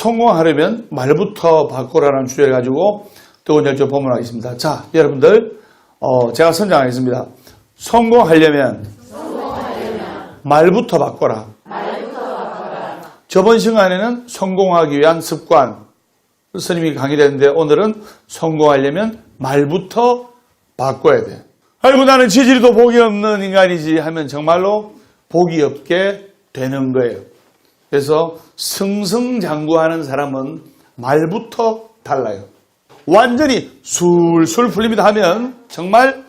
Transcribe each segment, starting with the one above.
성공하려면 말부터 바꾸라는 주제를 가지고 뜨거운 열정 본문하겠습니다. 자, 여러분들 제가 선정하겠습니다. 성공하려면 말부터 바꿔라. 저번 시간에는 성공하기 위한 습관 스님이 강의를 했는데 오늘은 성공하려면 말부터 바꿔야 돼. 아이고 나는 지지리도 복이 없는 인간이지 하면 정말로 복이 없게 되는 거예요. 그래서 승승장구하는 사람은 말부터 달라요. 완전히 술술 풀립니다 하면 정말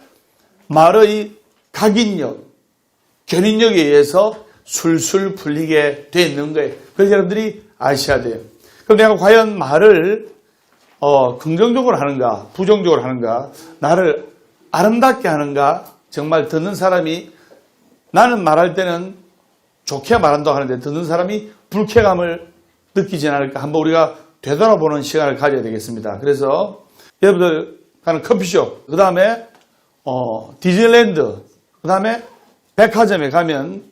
말의 각인력, 견인력에 의해서 술술 풀리게 되어 있는 거예요. 그래서 여러분들이 아셔야 돼요. 그럼 내가 과연 말을 긍정적으로 하는가, 부정적으로 하는가, 나를 아름답게 하는가, 정말 듣는 사람이 나는 말할 때는 좋게 말한다고 하는데 듣는 사람이 불쾌감을 느끼지 않을까 한번 우리가 되돌아보는 시간을 가져야 되겠습니다. 그래서 여러분들 가는 커피숍, 그 다음에 디즈니랜드, 그 다음에 백화점에 가면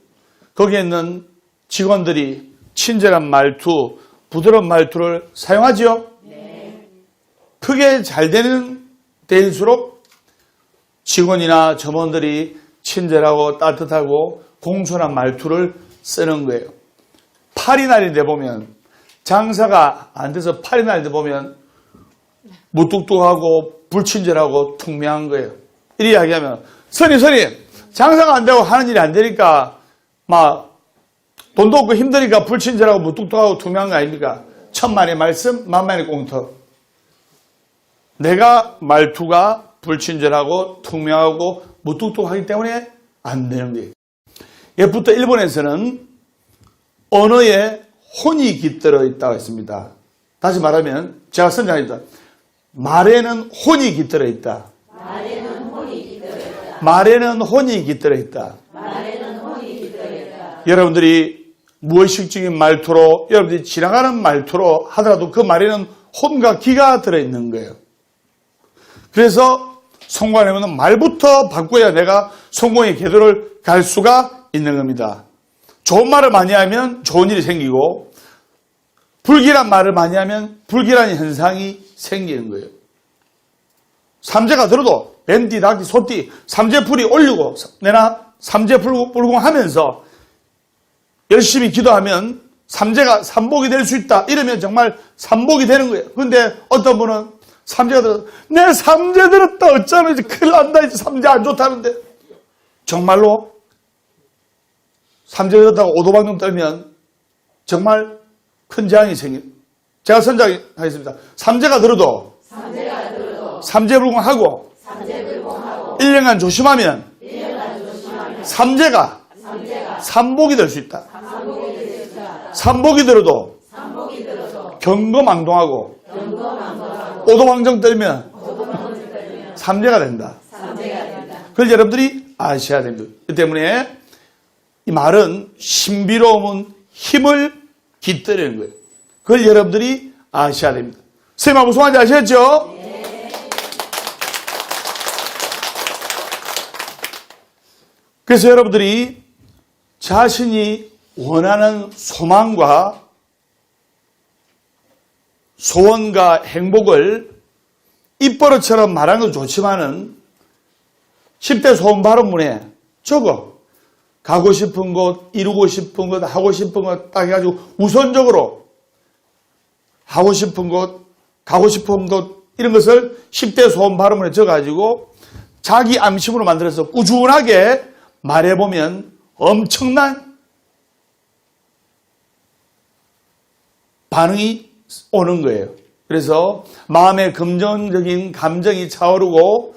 거기에 있는 직원들이 친절한 말투, 부드러운 말투를 사용하지요? 네. 크게 잘 되는 데일수록 직원이나 점원들이 친절하고 따뜻하고 공손한 말투를 쓰는 거예요. 팔이 날인데 보면 장사가 안 돼서 팔이 날인데 보면 무뚝뚝하고 불친절하고 퉁명한 거예요. 이리 이야기하면 선임 장사가 안 되고 하는 일이 안 되니까 막 돈도 없고 힘드니까 불친절하고 무뚝뚝하고 투명한 거 아닙니까? 천만의 말씀 만만의 공터. 내가 말투가 불친절하고 투명하고 무뚝뚝하기 때문에 안 되는 거예요. 예부터 일본에서는 언어에 혼이 깃들어 있다고 했습니다. 다시 말하면 제가 선정합니다. 말에는 혼이 깃들어 있다. 말에는 혼이 깃들어 있다. 말에는 혼이 깃들어 있다. 말에는 혼이 깃들어 있다. 여러분들이 무의식적인 말투로 여러분들이 지나가는 말투로 하더라도 그 말에는 혼과 기가 들어있는 거예요. 그래서 성공하려면 말부터 바꿔야 내가 성공의 궤도를 갈 수가 있는 겁니다. 좋은 말을 많이 하면 좋은 일이 생기고 불길한 말을 많이 하면 불길한 현상이 생기는 거예요. 삼재가 들어도 뱀띠, 닭띠, 소띠, 삼재풀이 올리고 내나 삼재불공 하면서 열심히 기도하면 삼재가 삼복이 될 수 있다. 이러면 정말 삼복이 되는 거예요. 그런데 어떤 분은 삼재가 들어서 내 삼재 들었다. 어쩌나 이제 큰일 난다. 이제 삼재 안 좋다는데. 정말로 삼재 들었다고 오도방정 떨면 정말 큰 재앙이 생겨요. 제가 선정하겠습니다. 삼재가 들어도 삼재불공하고 1년간 조심하면 삼재가 삼복이 될 수 있다. 삼복이 들어도 경거망동하고 오도방정 떨면 삼재가 된다. 그걸 여러분들이 아셔야 됩니다. 그 때문에 이 말은 신비로움은 힘을 깃들이는 거예요. 그걸 여러분들이 아셔야 됩니다. 선생님 무슨 말인지 아시겠죠? 네. 그래서 여러분들이 자신이 원하는 소망과 소원과 행복을 입버릇처럼 말하는 것도 좋지만은 10대 소원 발언문에 적어. 가고 싶은 곳, 이루고 싶은 것, 하고 싶은 것 딱 해가지고 우선적으로 하고 싶은 곳, 가고 싶은 곳 이런 것을 10대 소원 발언문에 적어가지고 자기 암심으로 만들어서 꾸준하게 말해보면 엄청난 반응이 오는 거예요. 그래서 마음의 긍정적인 감정이 차오르고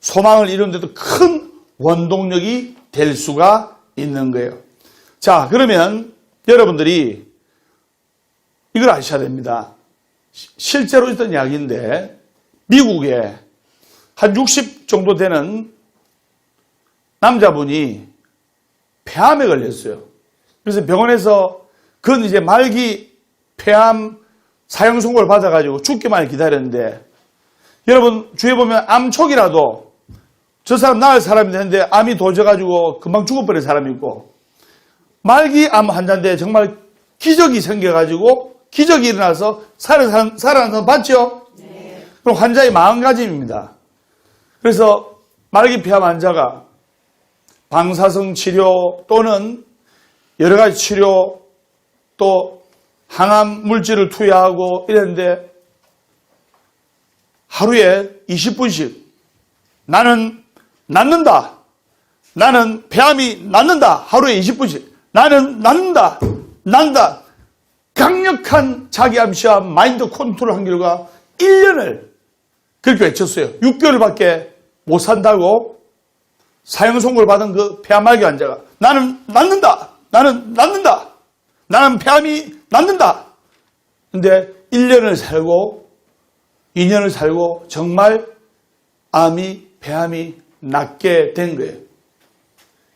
소망을 이루는 데도 큰 원동력이 될 수가 있는 거예요. 자, 그러면 여러분들이 이걸 아셔야 됩니다. 실제로 있던 이야기인데 미국에 한 60 정도 되는 남자분이 폐암에 걸렸어요. 그래서 병원에서 그건 이제 말기 폐암 사형 선고를 받아가지고 죽기만을 기다렸는데 여러분 주위에 보면 암 초기라도 저 사람 나을 사람이 되는데 암이 도져가지고 금방 죽어버린 사람이 있고 말기 암 환자인데 정말 기적이 생겨가지고 기적이 일어나서 살아나는 사람 봤죠? 네. 그럼 환자의 마음가짐입니다. 그래서 말기암 환자가 방사성 치료 또는 여러 가지 치료 또 항암 물질을 투여하고 이랬는데 하루에 20분씩 나는 낫는다. 나는 폐암이 낫는다. 하루에 20분씩. 나는 낫는다. 난다. 강력한 자기 암시와 마인드 컨트롤 한 결과 1년을 그렇게 외쳤어요. 6개월밖에 못 산다고 사형 선고를 받은 그 폐암말기 환자가 나는 낫는다. 나는 낫는다. 나는 폐암이 낫는다. 근데 1년을 살고 2년을 살고 정말 암이 폐암이 낫게 된 거예요.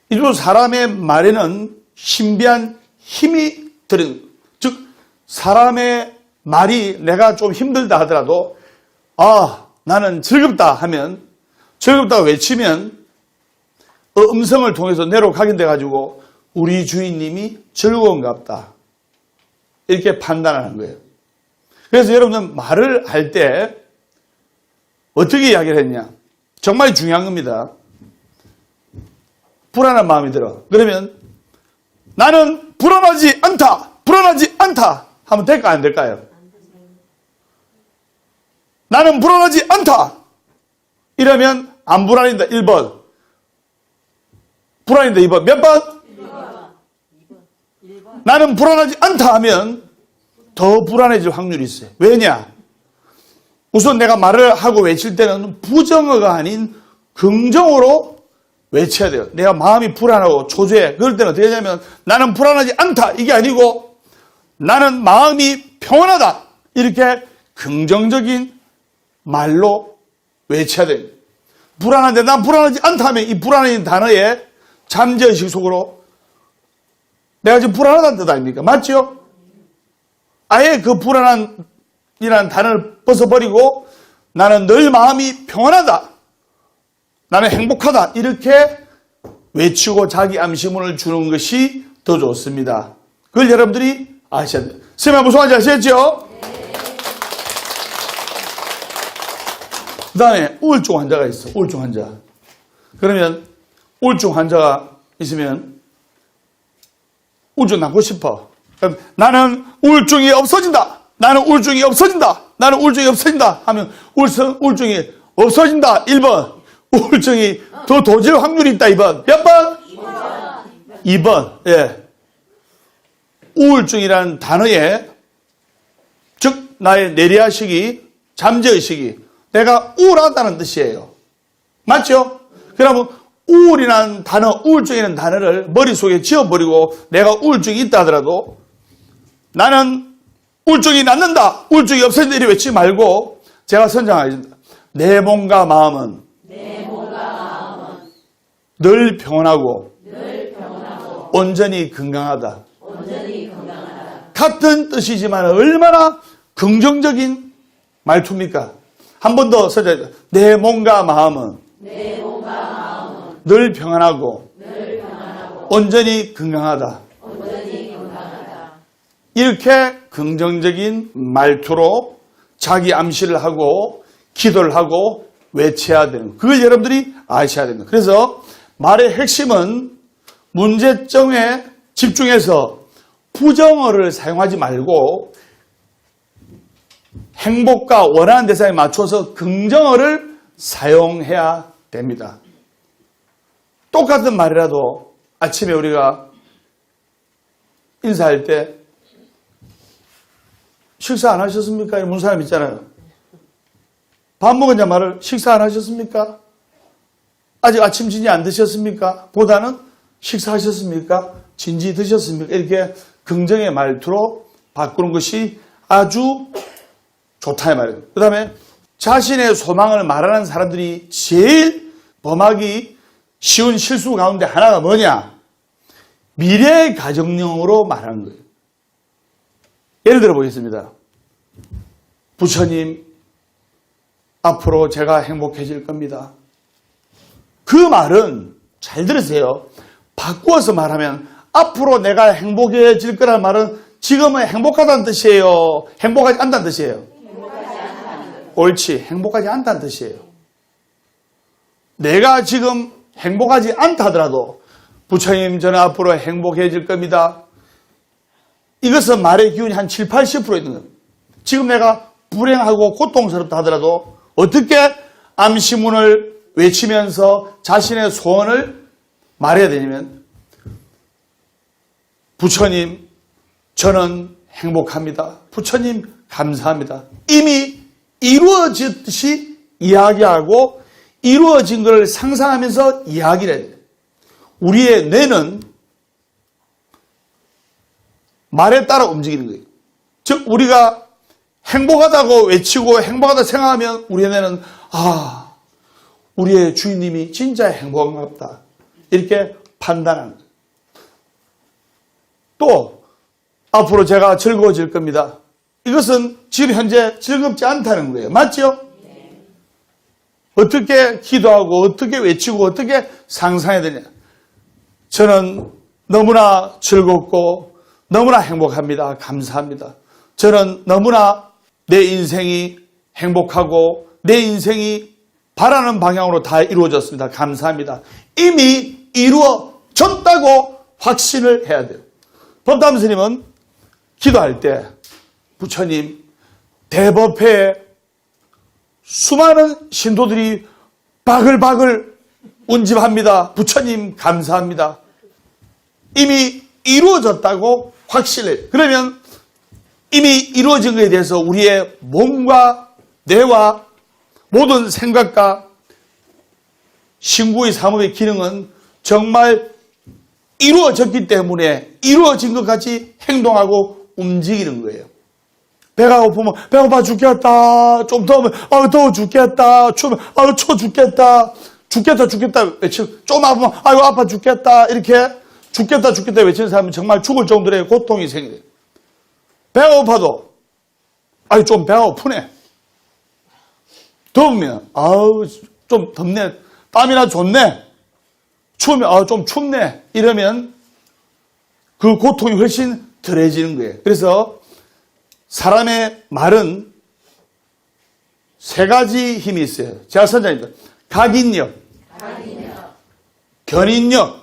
일부 사람의 말에는 신비한 힘이 들은, 즉 사람의 말이 내가 좀 힘들다 하더라도 나는 즐겁다 하면 즐겁다고 외치면 음성을 통해서 뇌로 각인돼 가지고 우리 주인님이 즐거운갑다 이렇게 판단하는 거예요. 그래서 여러분은 말을 할 때 어떻게 이야기를 했냐? 정말 중요한 겁니다. 불안한 마음이 들어. 그러면 나는 불안하지 않다. 불안하지 않다. 하면 될까 안 될까요? 나는 불안하지 않다. 이러면 안 불안해진다. 1번. 불안해진다. 2번. 몇 번? 1번. 나는 불안하지 않다 하면 더 불안해질 확률이 있어요. 왜냐? 우선 내가 말을 하고 외칠 때는 부정어가 아닌 긍정어로 외쳐야 돼요. 내가 마음이 불안하고 초조해. 그럴 때는 어떻게 하냐면 나는 불안하지 않다. 이게 아니고 나는 마음이 평온하다. 이렇게 긍정적인 말로 외쳐야 돼요. 불안한데 난 불안하지 않다 하면 이 불안한 단어에 잠재의식 속으로 내가 지금 불안하다는 뜻 아닙니까? 맞죠? 아예 그 불안한이라는 단어를 벗어버리고 나는 늘 마음이 평안하다. 나는 행복하다. 이렇게 외치고 자기 암시문을 주는 것이 더 좋습니다. 그걸 여러분들이 아셔야 돼요. 선생님 무슨 말인지 아시겠죠? 네. 그 다음에 우울증 환자가 있어. 우울증 환자. 그러면 우울증 환자가 있으면 우울증 낫고 싶어. 그럼 나는 우울증이 없어진다. 나는 우울증이 없어진다. 나는 우울증이 없어진다. 하면 우울증이 없어진다. 1번. 우울증이 더 도질 확률이 있다. 2번. 몇 번? 2번. 예. 우울증이라는 단어에 즉 나의 내리의식이 잠재의식이 내가 우울하다는 뜻이에요. 맞죠? 그러면 우울이라는 단어, 우울증이라는 단어를 머릿속에 지워버리고 내가 우울증이 있다 하더라도 나는 우울증이 낫는다. 우울증이 없어진다. 이렇게 외치지 말고 제가 선정하겠습니다. 내 몸과 마음은 늘 평온하고 온전히 건강하다. 같은 뜻이지만 얼마나 긍정적인 말투입니까? 한 번 더 써줘야 내 몸과 마음은 늘 평안하고 온전히 건강하다. 이렇게 긍정적인 말투로 자기 암시를 하고 기도를 하고 외쳐야 되는 거예요. 그걸 여러분들이 아셔야 됩니다. 그래서 말의 핵심은 문제점에 집중해서 부정어를 사용하지 말고 행복과 원하는 대상에 맞춰서 긍정어를 사용해야 됩니다. 똑같은 말이라도 아침에 우리가 인사할 때 식사 안 하셨습니까? 이런 사람 있잖아요. 밥 먹었냐 말을 식사 안 하셨습니까? 아직 아침 진지 안 드셨습니까? 보다는 식사하셨습니까? 진지 드셨습니까? 이렇게 긍정의 말투로 바꾸는 것이 아주 좋다 이 말이에요. 그 다음에 자신의 소망을 말하는 사람들이 제일 범하기 쉬운 실수 가운데 하나가 뭐냐? 미래 가정용으로 말하는 거예요. 예를 들어 보겠습니다. 부처님, 앞으로 제가 행복해질 겁니다. 그 말은 잘 들으세요. 바꾸어서 말하면 앞으로 내가 행복해질 거라는 말은 지금은 행복하다는 뜻이에요? 행복하지 않다는 뜻이에요? 옳지. 행복하지 않다는 뜻이에요. 내가 지금 행복하지 않다 하더라도 부처님 저는 앞으로 행복해질 겁니다. 이것은 말의 기운이 한 7, 80% 있는 겁니다. 지금 내가 불행하고 고통스럽다 하더라도 어떻게 암시문을 외치면서 자신의 소원을 말해야 되냐면 부처님 저는 행복합니다. 부처님 감사합니다. 이미 이루어졌듯이 이야기하고 이루어진 것을 상상하면서 이야기를 해야 돼요. 우리의 뇌는 말에 따라 움직이는 거예요. 즉 우리가 행복하다고 외치고 행복하다 생각하면 우리의 뇌는 우리의 주인님이 진짜 행복한가 보다 이렇게 판단하는 거예요. 또 앞으로 제가 즐거워질 겁니다. 이것은 지금 현재 즐겁지 않다는 거예요. 맞죠? 어떻게 기도하고 어떻게 외치고 어떻게 상상해야 되냐. 저는 너무나 즐겁고 너무나 행복합니다. 감사합니다. 저는 너무나 내 인생이 행복하고 내 인생이 바라는 방향으로 다 이루어졌습니다. 감사합니다. 이미 이루어졌다고 확신을 해야 돼요. 법담 스님은 기도할 때 부처님 대법회에 수많은 신도들이 바글바글 운집합니다. 부처님 감사합니다. 이미 이루어졌다고 확신해. 그러면 이미 이루어진 것에 대해서 우리의 몸과 뇌와 모든 생각과 신구의 사무의 기능은 정말 이루어졌기 때문에 이루어진 것 같이 행동하고 움직이는 거예요. 배가 고프면 배고파 죽겠다. 좀 더우면 더워 죽겠다. 추우면 추워 죽겠다. 죽겠다 외치고 좀 아프면 아이고 아파 죽겠다. 이렇게 죽겠다 외치는 사람은 정말 죽을 정도의 고통이 생겨요. 배가 고파도 좀 배가 고프네. 더우면 좀 덥네. 땀이나 좋네. 추우면 좀 춥네. 이러면 그 고통이 훨씬 덜해지는 거예요. 그래서 사람의 말은 세 가지 힘이 있어요. 제가 선장입니다. 각인력, 견인력,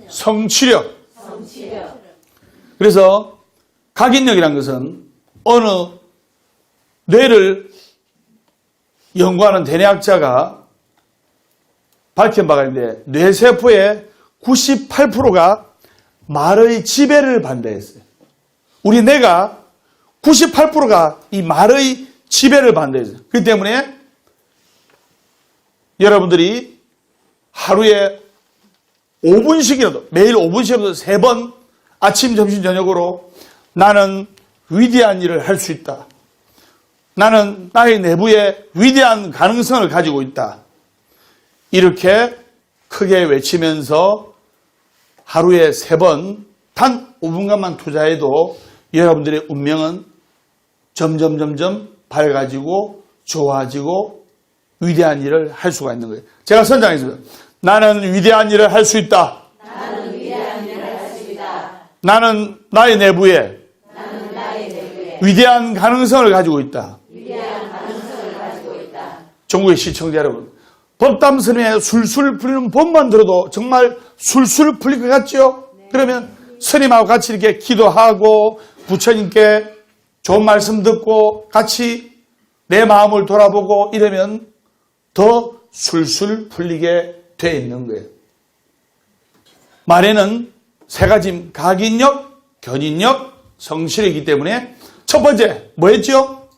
성취력. 그래서 각인력이란 것은 어느 뇌를 연구하는 대뇌학자가 밝힌 바가 있는데 뇌세포의 98%가 말의 지배를 반대했어요. 우리 뇌가 98%가 이 말의 지배를 반대했어요. 그렇기 때문에 여러분들이 하루에 5분씩이라도 매일 5분씩이라도 3번 아침, 점심, 저녁으로 나는 위대한 일을 할 수 있다. 나는 나의 내부에 위대한 가능성을 가지고 있다. 이렇게 크게 외치면서 하루에 3번 단 5분간만 투자해도 여러분들의 운명은 점점 밝아지고 좋아지고 위대한 일을 할 수가 있는 거예요. 제가 선장했습니다. 나는 위대한 일을 할 수 있다. 나는 나의 내부에 위대한 가능성을 가지고 있다. 전국의 시청자 여러분, 법담 스님의 술술 풀리는 법만 들어도 정말 술술 풀릴 것 같죠? 그러면 스님하고 같이 이렇게 기도하고 부처님께 좋은 말씀 듣고 같이 내 마음을 돌아보고 이러면 더 술술 풀리게 돼 있는 거예요. 말에는 세 가지 각인력, 견인력, 성실이기 때문에 첫 번째 뭐였죠?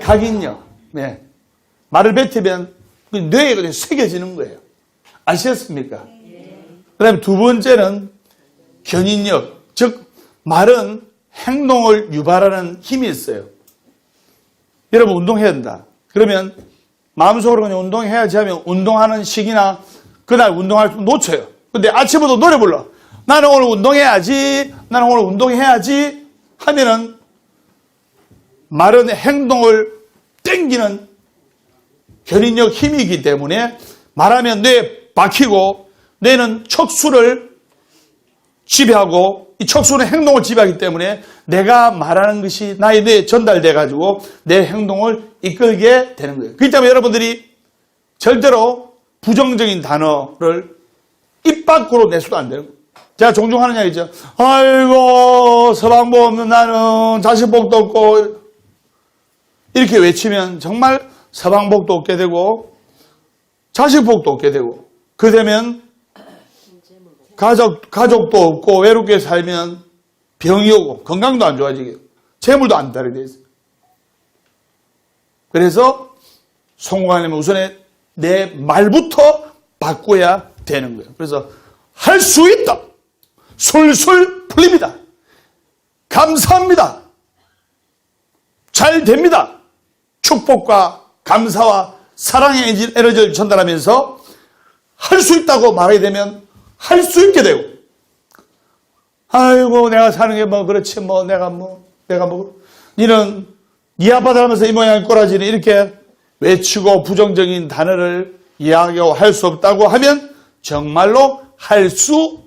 각인력. 네. 말을 뱉으면 뇌에 그냥 새겨지는 거예요. 아시겠습니까? 그 다음에 두 번째는 견인력. 즉 말은 행동을 유발하는 힘이 있어요. 여러분 운동해야 된다. 그러면 마음속으로 그냥 운동해야지 하면 운동하는 시기나 그날 운동할 때 놓쳐요. 근데 아침부터 노래 불러. 나는 오늘 운동해야지. 나는 오늘 운동해야지 하면은 말은 행동을 땡기는 견인력 힘이기 때문에 말하면 뇌에 박히고 뇌는 척수를 지배하고 이 척수는 행동을 지배하기 때문에 내가 말하는 것이 나의 뇌에 전달돼 가지고 내 행동을 이끌게 되는 거예요. 그렇기 때문에 여러분들이 절대로 부정적인 단어를 입 밖으로 내서도 안 되는 거예요. 제가 종종 하는 이야기죠. 아이고 서방복 없는 나는 자식복도 없고 이렇게 외치면 정말 서방복도 없게 되고 자식복도 없게 되고 그러면 가족도 없고 외롭게 살면 병이 오고 건강도 안 좋아지게 재물도 안 따르게 돼 있어요. 그래서 성공하려면 우선에 내 말부터 바꿔야 되는 거예요. 그래서 할 수 있다. 술술 풀립니다. 감사합니다. 잘 됩니다. 축복과 감사와 사랑의 에너지를 전달하면서 할 수 있다고 말하게 되면 할 수 있게 되고 아이고 내가 사는 게 뭐 그렇지 뭐 내가 니는 니 아빠 닮아서 이 모양이 꼬라지는 이렇게 외치고 부정적인 단어를 이야기하고 할 수 없다고 하면 정말로 할 수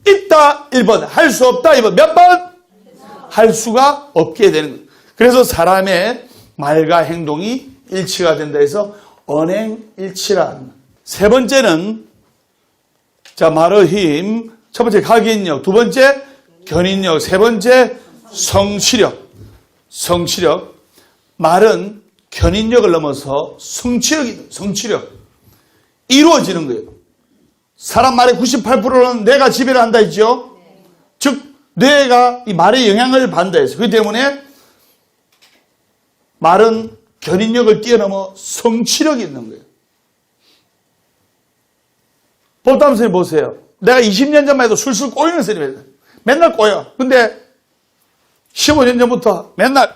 있다 1번 할 수 없다 2번 몇 번? 할 수가 없게 되는 거예요. 그래서 사람의 말과 행동이 일치가 된다 해서 언행일치란. 세 번째는 자 말의 힘, 첫 번째 각인력, 두 번째 견인력, 세 번째 성취력. 말은 견인력을 넘어서 성취력. 이루어지는 거예요. 사람 말의 98%는 뇌가 지배를 한다 했죠. 즉 뇌가 이 말에 영향을 받는다 했어요. 그렇기 때문에 말은 견인력을 뛰어넘어 성취력이 있는 거예요. 보담 선생님 보세요. 내가 20년 전만 해도 술술 꼬이는 선생님이에요. 맨날 꼬여. 근데 15년 전부터 맨날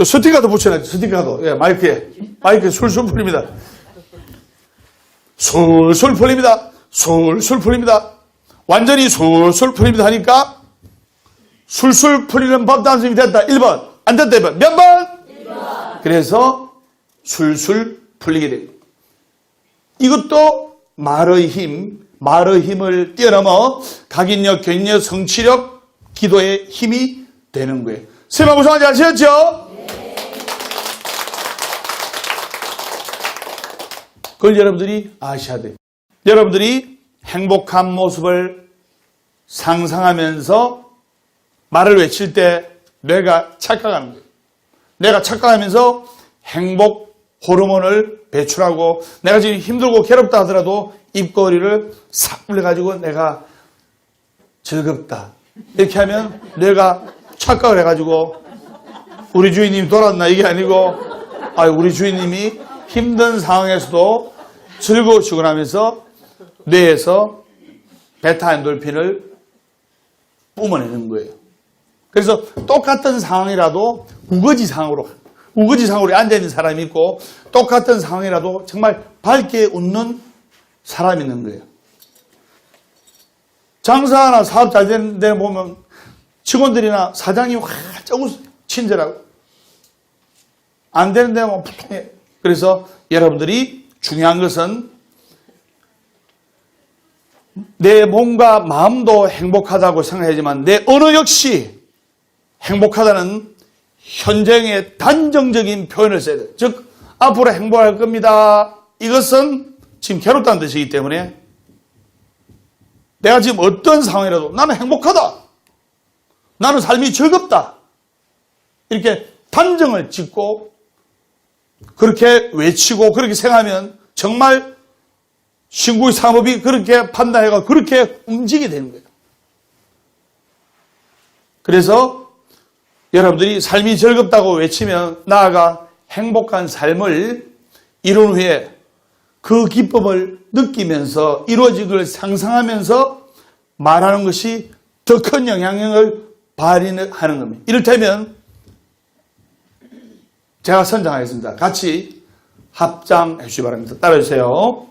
스티커도 붙여놨죠. 스티커도. 예, 마이크에 술술 풀립니다. 술술 풀립니다. 술술 풀립니다. 완전히 술술 풀립니다 하니까 술술 풀리는 법담 선생님이 됐다. 1번. 안 됐다. 2번. 몇 번? 1번. 그래서 술술 풀리게 됩니다. 이것도 말의 힘을 뛰어넘어 각인력, 견인력, 성취력, 기도의 힘이 되는 거예요. 선생님 무슨 말인지 아시겠죠? 네. 그걸 여러분들이 아셔야 돼요. 여러분들이 행복한 모습을 상상하면서 말을 외칠 때 뇌가 착각하는 거예요. 내가 착각하면서 행복 호르몬을 배출하고 내가 지금 힘들고 괴롭다 하더라도 입꼬리를 싹 불려가지고 내가 즐겁다. 이렇게 하면 뇌가 착각을 해가지고 우리 주인님이 돌아왔나 이게 아니고 우리 주인님이 힘든 상황에서도 즐거우시고 나면서 뇌에서 베타엔돌핀을 뿜어내는 거예요. 그래서 똑같은 상황이라도 우거지 상황으로 앉아있는 사람이 있고 똑같은 상황이라도 정말 밝게 웃는 사람이 있는 거예요. 장사나 사업 잘 되는 데 보면 직원들이나 사장이 활짝 웃어요. 친절하고. 안 되는 데는 불통해. 그래서 여러분들이 중요한 것은 내 몸과 마음도 행복하다고 생각하지만 내 언어 역시 행복하다는 현재의 단정적인 표현을 써야 돼요. 즉 앞으로 행복할 겁니다. 이것은 지금 괴롭다는 뜻이기 때문에 내가 지금 어떤 상황이라도 나는 행복하다. 나는 삶이 즐겁다. 이렇게 단정을 짓고 그렇게 외치고 그렇게 생각하면 정말 신구의 산업이 그렇게 판단해가 그렇게 움직이게 되는 거예요. 그래서 여러분들이 삶이 즐겁다고 외치면 나아가 행복한 삶을 이룬 후에 그 기쁨을 느끼면서 이루어진 걸 상상하면서 말하는 것이 더 큰 영향력을 발휘하는 겁니다. 이를테면 제가 선정하겠습니다. 같이 합장해 주시기 바랍니다. 따라주세요.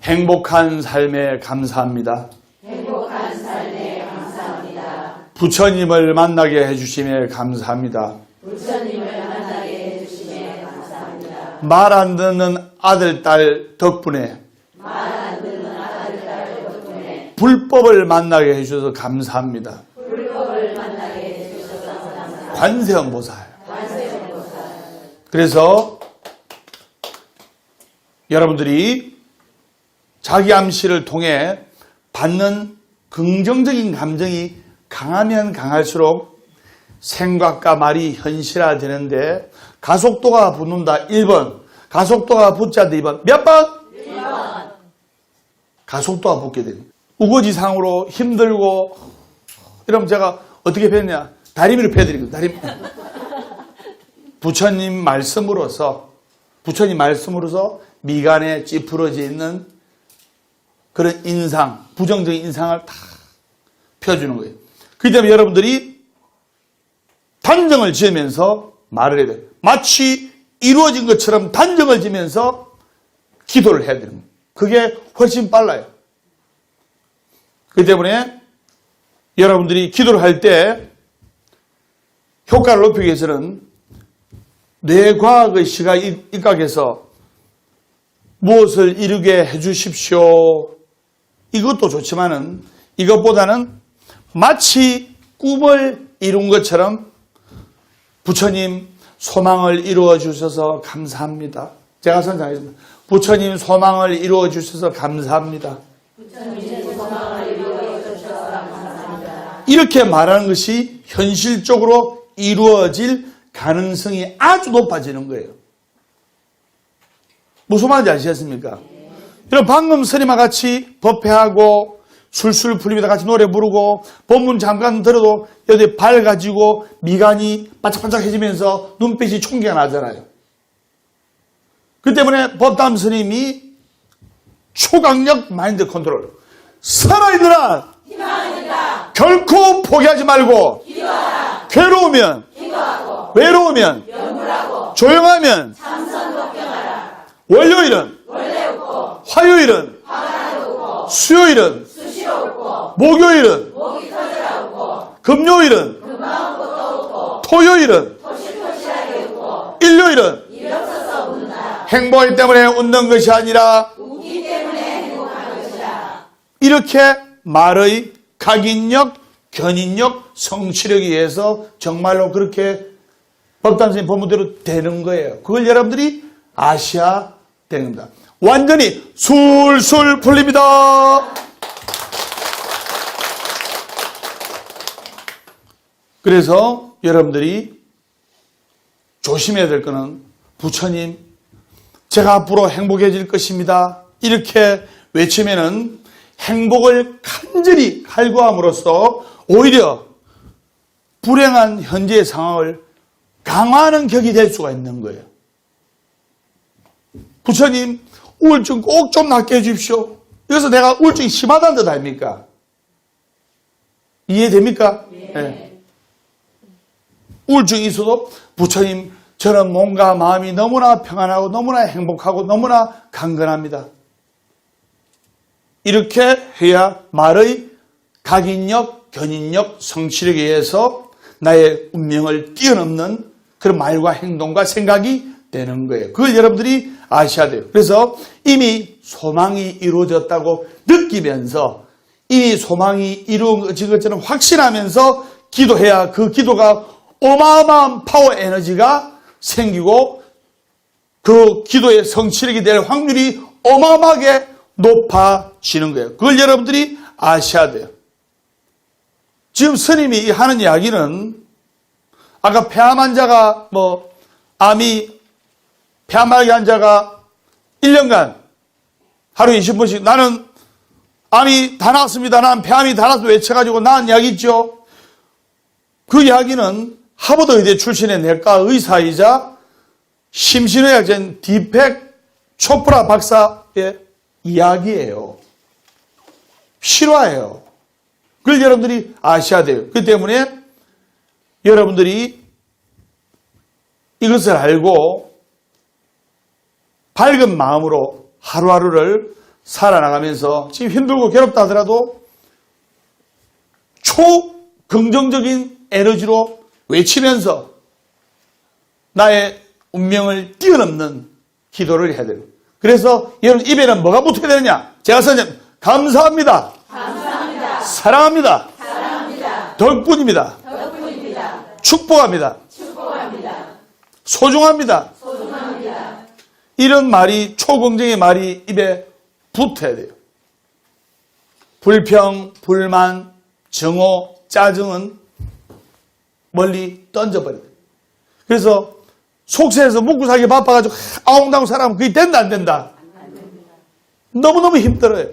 행복한 삶에 감사합니다. 행복한 삶에 감사합니다. 부처님을 만나게 해주심에 감사합니다. 부처님을 만나게 해주심에 감사합니다. 말 안 듣는 아들, 딸 덕분에 불법을 만나게 해주셔서 감사합니다. 불법을 만나게 해주셔서 감사합니다. 관세음보살. 관세음보살. 그래서 여러분들이 자기 암시를 통해 받는 긍정적인 감정이 강하면 강할수록 생각과 말이 현실화되는데 가속도가 붙는다. 1번. 가속도가 붙자 2번. 몇 번? 1번. 가속도가 붙게 됩니다. 우거지상으로 힘들고 이러면 제가 어떻게 배웠냐? 다리미로 배워드리거든요. 다리미. 부처님 말씀으로서 미간에 찌푸러져 있는 그런 인상, 부정적인 인상을 다 펴주는 거예요. 그렇기 때문에 여러분들이 단정을 지으면서 말을 해야 돼요. 마치 이루어진 것처럼 단정을 지으면서 기도를 해야 되는 거예요. 그게 훨씬 빨라요. 그렇기 때문에 여러분들이 기도를 할 때 효과를 높이기 위해서는 뇌과학의 시가 입각해서 무엇을 이루게 해주십시오. 이것도 좋지만은 이것보다는 마치 꿈을 이룬 것처럼 부처님 소망을 이루어 주셔서 감사합니다. 제가 선창하겠습니다. 부처님 소망을 이루어 주셔서 감사합니다. 부처님 소망을 이루어 주셔서 감사합니다. 이렇게 말하는 것이 현실적으로 이루어질 가능성이 아주 높아지는 거예요. 무슨 말인지 아시겠습니까? 여러분 방금 스님과 같이 법회하고 술술 풀리면서 같이 노래 부르고 법문 잠깐 들어도 여기 발 가지고 미간이 반짝반짝해지면서 눈빛이 총기가 나잖아요. 그 때문에 법담 스님이 초강력 마인드 컨트롤. 살아있느라 희망이다. 결코 포기하지 말고 기도하라. 괴로우면 기도하고 외로우면 연구하고 조용하면 참선독경하라. 월요일은 원래 없고 화요일은 화가 없고 수요일은 수시로 없고 목요일은 목이 터지라 없고 금요일은 금방 것도 없고 토요일은 토실토실하게 없고 일요일은 일없어서 웃는다. 행복하기 때문에 웃는 것이 아니라 웃기 때문에 행복한 것이다. 이렇게 말의 각인력, 견인력, 성취력에 의해서 정말로 그렇게 법담선생님 법문대로 되는 거예요. 그걸 여러분들이 아셔야 되는 겁니다. 완전히 술술 풀립니다. 그래서 여러분들이 조심해야 될 거는 부처님 제가 앞으로 행복해질 것입니다. 이렇게 외치면은 행복을 간절히 갈구함으로써 오히려 불행한 현재의 상황을 강화하는 격이 될 수가 있는 거예요. 부처님 우울증 꼭 좀 낫게 해주십시오. 그래서 내가 우울증이 심하다는 뜻 아닙니까? 이해됩니까? 네. 우울증이 있어도 부처님 저는 몸과 마음이 너무나 평안하고 너무나 행복하고 너무나 강건합니다. 이렇게 해야 말의 각인력, 견인력, 성취력에 의해서 나의 운명을 뛰어넘는 그런 말과 행동과 생각이 되는 거예요. 그걸 여러분들이 아셔야 돼요. 그래서 이미 소망이 이루어졌다고 느끼면서 이미 소망이 이루어진 것처럼 확신하면서 기도해야 그 기도가 어마어마한 파워 에너지가 생기고 그 기도의 성취력이 될 확률이 어마어마하게 높아지는 거예요. 그걸 여러분들이 아셔야 돼요. 지금 스님이 하는 이야기는 아까 폐암 환자가 암이 폐암말기 환자가 1년간 하루에 20분씩 나는 암이 다 나았습니다. 나는 폐암이 다 나았습니다. 외쳐가지고 나은 이야기 있죠. 그 이야기는 하버드 의대 출신의 내과 의사이자 심신의학자인 디펙 초프라 박사의 이야기예요. 실화예요. 그걸 여러분들이 아셔야 돼요. 그렇기 때문에 여러분들이 이것을 알고 밝은 마음으로 하루하루를 살아나가면서 지금 힘들고 괴롭다 하더라도 초긍정적인 에너지로 외치면서 나의 운명을 뛰어넘는 기도를 해야 돼요. 그래서 여러분 입에는 뭐가 붙어야 되느냐? 제가 선생님 감사합니다. 감사합니다. 사랑합니다. 사랑합니다. 덕분입니다. 덕분입니다. 축복합니다. 축복합니다. 소중합니다. 소중합니다. 이런 말이, 초긍정의 말이 입에 붙어야 돼요. 불평, 불만, 정오, 짜증은 멀리 던져버려야 돼요. 그래서 속세에서 먹고 살기 바빠가지고 아웅다웅 살아면 그게 된다 안 된다? 너무너무 힘들어요.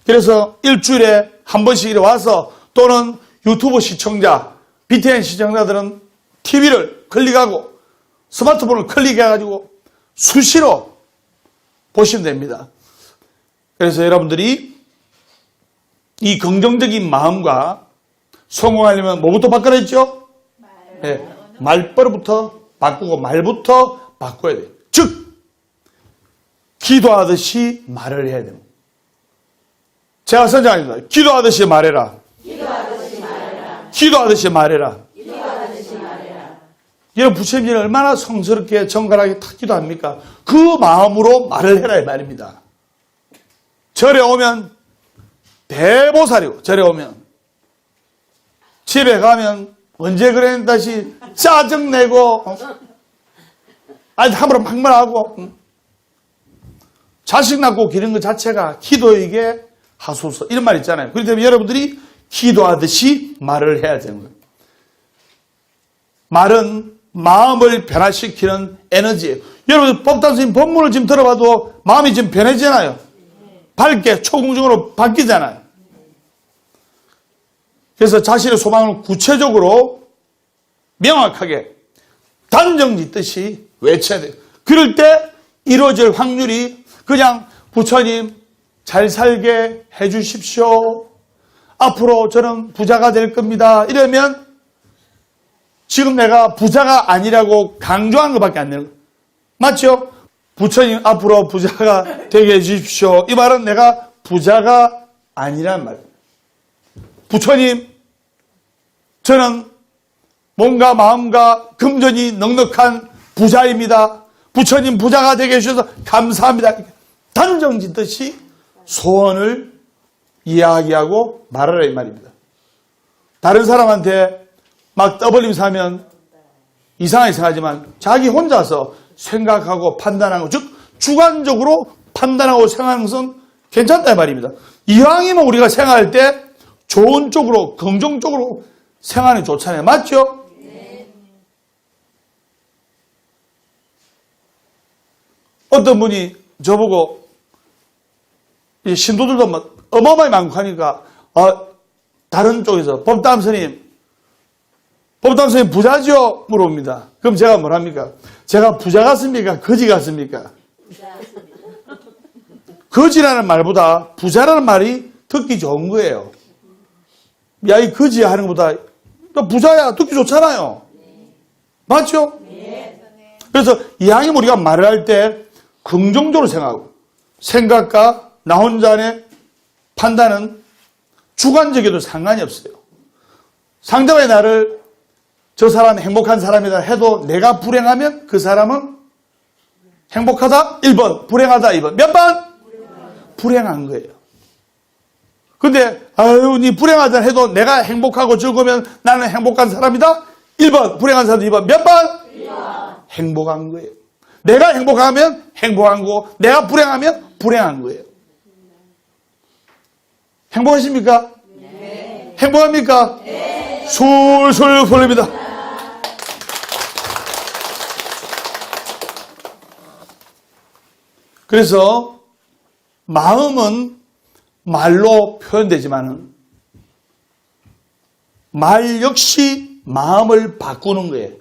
그래서 일주일에 한 번씩 이렇게 와서, 또는 유튜브 시청자, BTN 시청자들은 TV를 클릭하고 스마트폰을 클릭해가지고 수시로 보시면 됩니다. 그래서 여러분들이 이 긍정적인 마음과 성공하려면 뭐부터 바꿔야 했죠? 네, 말버릇부터 바꾸고 말부터 바꿔야 돼요. 즉, 기도하듯이 말을 해야 됩니다. 제가 선장합니다. 기도하듯이 말해라. 기도하듯이 말해라. 기도하듯이 말해라. 기도하듯이 말해라. 여러분, 부처님이 얼마나 성스럽게 정갈하게 탁 기도합니까? 그 마음으로 말을 해라 이 말입니다. 절에 오면 대보살이고, 절에 오면 집에 가면 언제 그랬는 다시 짜증내고, 아니 함부로 막 말하고, 자식 낳고 기른 것 자체가 기도에게 하소서, 이런 말 있잖아요. 그렇기 때문에 여러분들이 기도하듯이 말을 해야 되는 거예요. 말은 마음을 변화시키는 에너지예요. 여러분, 법단 선생님 법문을 지금 들어봐도 마음이 지금 변해지잖아요. 밝게 초긍정으로 바뀌잖아요. 그래서 자신의 소망을 구체적으로 명확하게 단정짓듯이 외쳐야 돼요. 그럴 때 이루어질 확률이 그냥 부처님 잘 살게 해주십시오. 앞으로 저는 부자가 될 겁니다. 이러면 지금 내가 부자가 아니라고 강조하는 것밖에 안 되는 거예요. 맞죠? 부처님 앞으로 부자가 되게 해주십시오. 이 말은 내가 부자가 아니란 말이에요. 부처님, 저는 몸과 마음과 금전이 넉넉한 부자입니다. 부처님 부자가 되게 해주셔서 감사합니다. 단정짓듯이 소원을 이야기하고 말하라 이 말입니다. 다른 사람한테 막 떠벌리면서 하면 이상하게 생각하지만 자기 혼자서 생각하고 판단하고, 즉 주관적으로 판단하고 생각하는 것은 괜찮다 이 말입니다. 이왕이면 우리가 생각할 때 좋은 쪽으로, 긍정적으로 생각하는 게 좋잖아요. 맞죠? 네. 어떤 분이 저보고, 신도들도 막 어마어마하게 많고 하니까, 다른 쪽에서 법담 스님 부자죠? 물어봅니다. 그럼 제가 뭐랍니까? 제가 부자 같습니까? 거지 같습니까? 거지라는 말보다 부자라는 말이 듣기 좋은 거예요. 야, 이 거지 하는 것보다 너 부자야 듣기 좋잖아요. 맞죠? 그래서 이왕이면 우리가 말을 할 때 긍정적으로 생각하고, 생각과 나 혼자의 판단은 주관적이어도 상관이 없어요. 상대방의 나를 저 사람은 행복한 사람이다 해도 내가 불행하면 그 사람은 행복하다 1번, 불행하다 2번. 몇 번? 불행한 거예요. 근데 아유, 니 불행하다 해도 내가 행복하고 즐거우면 나는 행복한 사람이다 1번, 불행한 사람 2번. 몇 번? 1번. 행복한 거예요. 내가 행복하면 행복한 거고, 내가 불행하면 불행한 거예요. 행복하십니까? 네. 행복합니까? 네. 술술 흘립니다. 그래서 마음은 말로 표현되지만은 말 역시 마음을 바꾸는 거예요.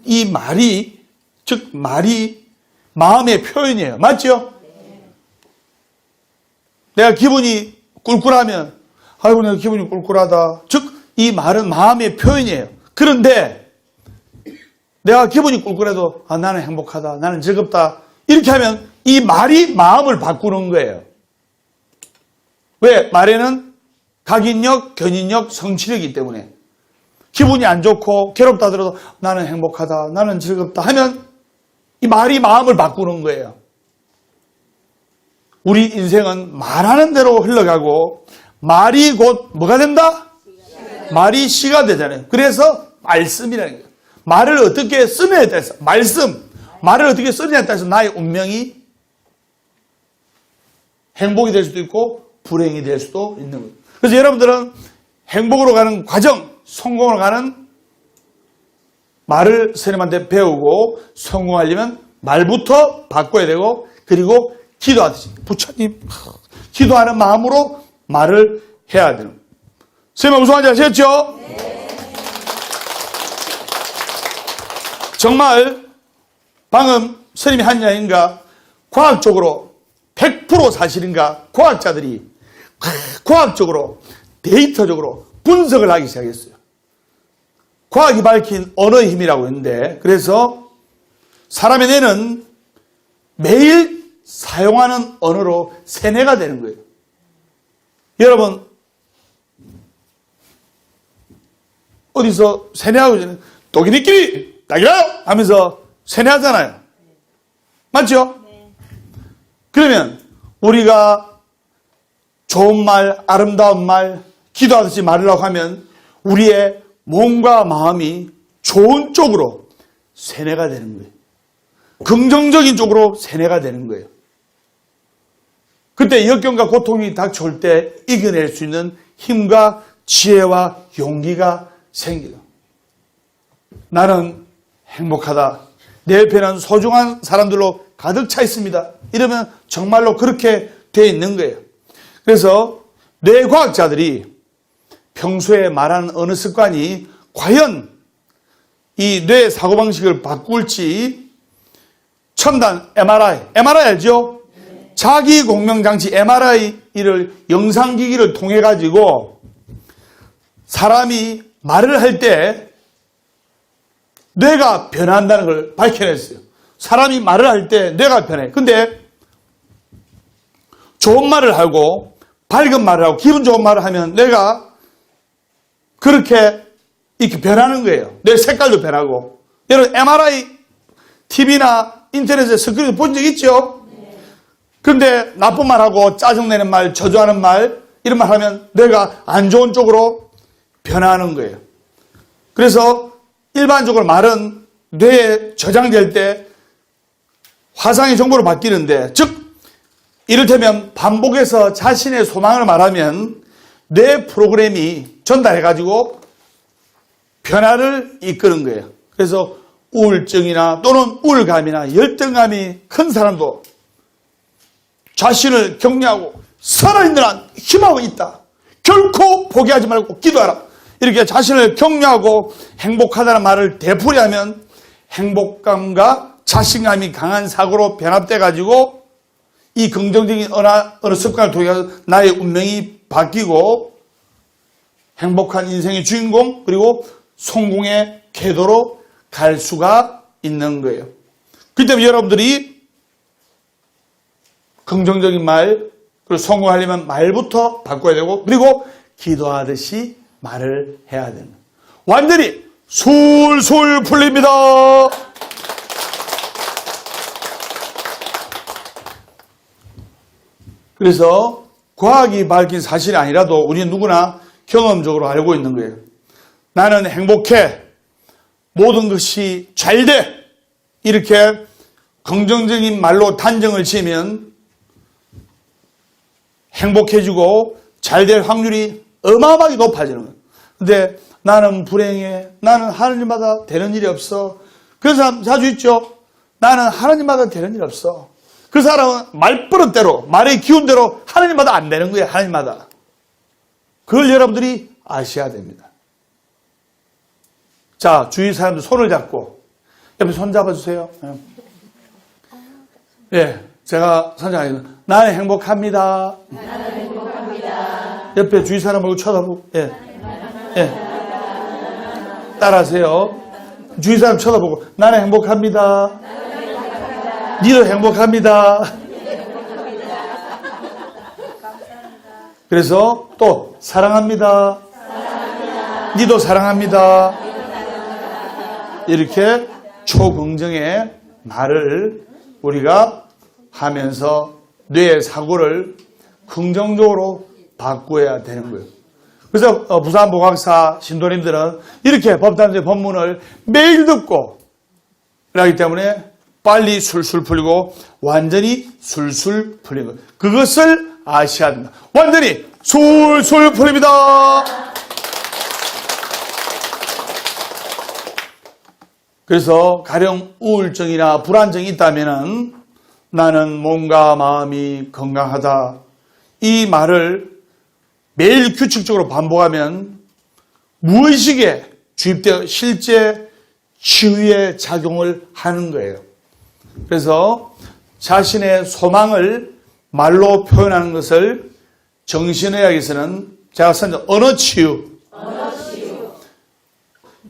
이 말이, 즉 말이 마음의 표현이에요. 맞죠? 내가 기분이 꿀꿀하면 아이고 내가 기분이 꿀꿀하다. 즉 이 말은 마음의 표현이에요. 그런데 내가 기분이 꿀꿀해도 나는 행복하다. 나는 즐겁다. 이렇게 하면 이 말이 마음을 바꾸는 거예요. 왜? 말에는 각인력, 견인력, 성취력이기 때문에 기분이 안 좋고 괴롭다 하더라도 나는 행복하다. 나는 즐겁다 하면 이 말이 마음을 바꾸는 거예요. 우리 인생은 말하는 대로 흘러가고 말이 곧 뭐가 된다? 말이 시가 되잖아요. 그래서 말씀이라는 거예요. 말을 어떻게 쓰느냐에 따라서 말씀, 말을 어떻게 쓰느냐에 따라서 나의 운명이 행복이 될 수도 있고 불행이 될 수도 있는 거예요. 그래서 여러분들은 행복으로 가는 과정, 성공으로 가는 말을 스님한테 배우고 성공하려면 말부터 바꿔야 되고 그리고 기도하듯이 부처님 기도하는 마음으로 말을 해야 되는 거예요. 스님 무슨 말인지 아시겠죠? 네. 정말 방금 스님이 한 이야기인가 과학적으로 100% 사실인가 과학자들이 과학적으로 데이터적으로 분석을 하기 시작했어요. 과학이 밝힌 언어의 힘이라고 했는데 그래서 사람의 뇌는 매일 사용하는 언어로 세뇌가 되는 거예요. 여러분 어디서 세뇌하고 있는 독일이끼리 딱이라 하면서 세뇌하잖아요. 맞죠? 그러면 우리가 좋은 말, 아름다운 말, 기도하듯이 말하려고 하면 우리의 몸과 마음이 좋은 쪽으로 세뇌가 되는 거예요. 긍정적인 쪽으로 세뇌가 되는 거예요. 그때 역경과 고통이 닥쳐올 때 이겨낼 수 있는 힘과 지혜와 용기가 생기다. 나는 행복하다. 내 옆에는 소중한 사람들로 가득 차 있습니다. 이러면 정말로 그렇게 돼 있는 거예요. 그래서 뇌과학자들이 평소에 말하는 어느 습관이 과연 이 뇌 사고방식을 바꿀지 첨단 MRI 알죠? 자기공명장치 MRI를 영상기기를 통해 가지고 사람이 말을 할 때 뇌가 변한다는 걸 밝혀냈어요. 사람이 말을 할 때 뇌가 변해. 근데 좋은 말을 하고 밝은 말을 하고 기분 좋은 말을 하면 뇌가 그렇게 이렇게 변하는 거예요. 뇌 색깔도 변하고. 여러분 MRI TV나 인터넷에 스크린 본 적 있죠? 그런데 나쁜 말하고 짜증내는 말, 저주하는 말 이런 말 하면 뇌가 안 좋은 쪽으로 변하는 거예요. 그래서 일반적으로 말은 뇌에 저장될 때 화상의 정보로 바뀌는데 즉 이를테면 반복해서 자신의 소망을 말하면 뇌 프로그램이 전달해가지고 변화를 이끄는 거예요. 그래서 우울증이나 또는 우울감이나 열등감이 큰 사람도 자신을 격려하고 살아있는 한 희망은 있다. 결코 포기하지 말고 기도하라. 이렇게 자신을 격려하고 행복하다는 말을 되풀이하면 행복감과 자신감이 강한 사고로 변합돼 가지고 이 긍정적인 어느 습관을 통해서 나의 운명이 바뀌고 행복한 인생의 주인공 그리고 성공의 궤도로 갈 수가 있는 거예요. 그렇기 때문에 여러분들이 긍정적인 말 그리고 성공하려면 말부터 바꿔야 되고 그리고 기도하듯이 말을 해야 되는 거예요. 완전히 술술 풀립니다. 그래서 과학이 밝힌 사실이 아니라도 우리는 누구나 경험적으로 알고 있는 거예요. 나는 행복해. 모든 것이 잘 돼. 이렇게 긍정적인 말로 단정을 지으면 행복해지고 잘 될 확률이 어마어마하게 높아지는 거예요. 근데 나는 불행해. 나는 하나님마다 되는 일이 없어. 그런 사람 자주 있죠. 나는 하나님마다 되는 일 없어. 그 사람은 말버릇대로 말의 기운대로 하나님마다 안 되는 거예요. 하나님마다. 그걸 여러분들이 아셔야 됩니다. 자, 주위 사람들 손을 잡고 옆에 손 잡아주세요. 예, 제가 선생님 나는 행복합니다. 나는 행복합니다. 옆에 주위 사람 보고 쳐다보고 예, 따라하세요. 주위 사람 쳐다보고 나는 행복합니다. 니도 행복합니다. 그래서 또 사랑합니다. 니도 사랑합니다. 이렇게 초긍정의 말을 우리가 하면서 뇌의 사고를 긍정적으로 바꾸어야 되는 거예요. 그래서 부산보각사 신도님들은 이렇게 법담제 법문을 매일 듣고 그렇기 때문에 빨리 술술 풀리고 완전히 술술 풀리는 거예요. 그것을 아셔야 된다. 완전히 술술 풀립니다. 그래서 가령 우울증이나 불안증이 있다면 나는 몸과 마음이 건강하다. 이 말을 매일 규칙적으로 반복하면 무의식에 주입되어 실제 치유의 작용을 하는 거예요. 그래서 자신의 소망을 말로 표현하는 것을 정신의학에서는 제가 쓴 언어치유,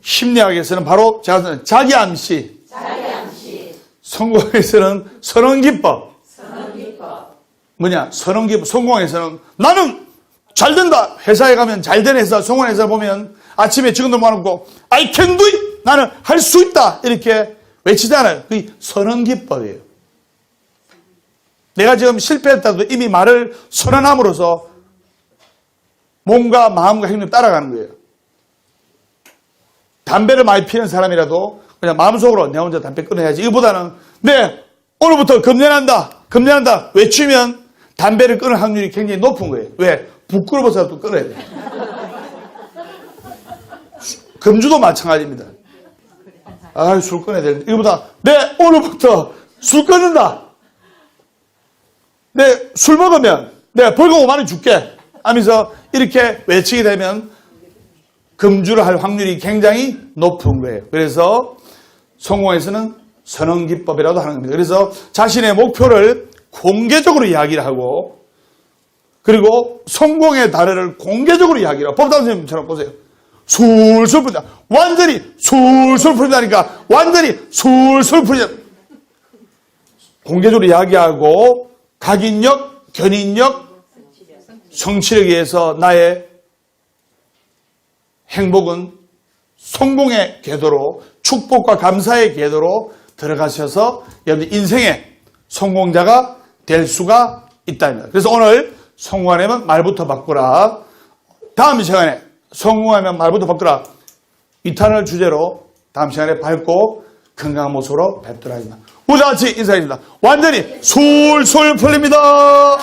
심리학에서는 바로 제가 쓴 자기암시, 성공에서는 선언기법, 뭐냐, 선언기법, 성공에서는 나는 잘 된다. 회사에 가면 잘 된 회사, 성공 회사 보면 아침에 직원들 모아놓고 I can do it. 나는 할 수 있다. 이렇게 외치잖아요. 그게 선언기법이에요. 내가 지금 실패했다도 이미 말을 선언함으로써 몸과 마음과 행동이 따라가는 거예요. 담배를 많이 피는 사람이라도 그냥 마음속으로 내 혼자 담배 끊어야지. 이거보다는 네, 오늘부터 금년한다 외치면 담배를 끊을 확률이 굉장히 높은 거예요. 왜? 부끄러워서라도 끊어야 돼요. 금주도 마찬가지입니다. 아, 술 끊어야 되는데. 이거보다, 네, 오늘부터 술 끊는다. 네, 술 먹으면, 네, 벌금 5만 원 줄게. 하면서 이렇게 외치게 되면 금주를 할 확률이 굉장히 높은 거예요. 그래서 성공에서는 선언기법이라도 하는 겁니다. 그래서 자신의 목표를 공개적으로 이야기를 하고 그리고 성공의 다리를 공개적으로 이야기를 하고 법담 선생님처럼 보세요. 술술 풀린다. 완전히 술술 풀린다니까. 완전히 술술 풀린다. 공개적으로 이야기하고 각인력, 견인력, 성취력에 의해서 나의 행복은 성공의 궤도로 축복과 감사의 궤도로 들어가셔서 여러분들 인생의 성공자가 될 수가 있답니다. 그래서 오늘 성공하려면 말부터 바꾸라. 다음 시간에 성공하면 말부터 바꾸라. 2탄을 주제로 다음 시간에 밝고 건강한 모습으로 뵙도록 하겠습니다. 우리 같이 인사드립니다. 완전히 술술 풀립니다.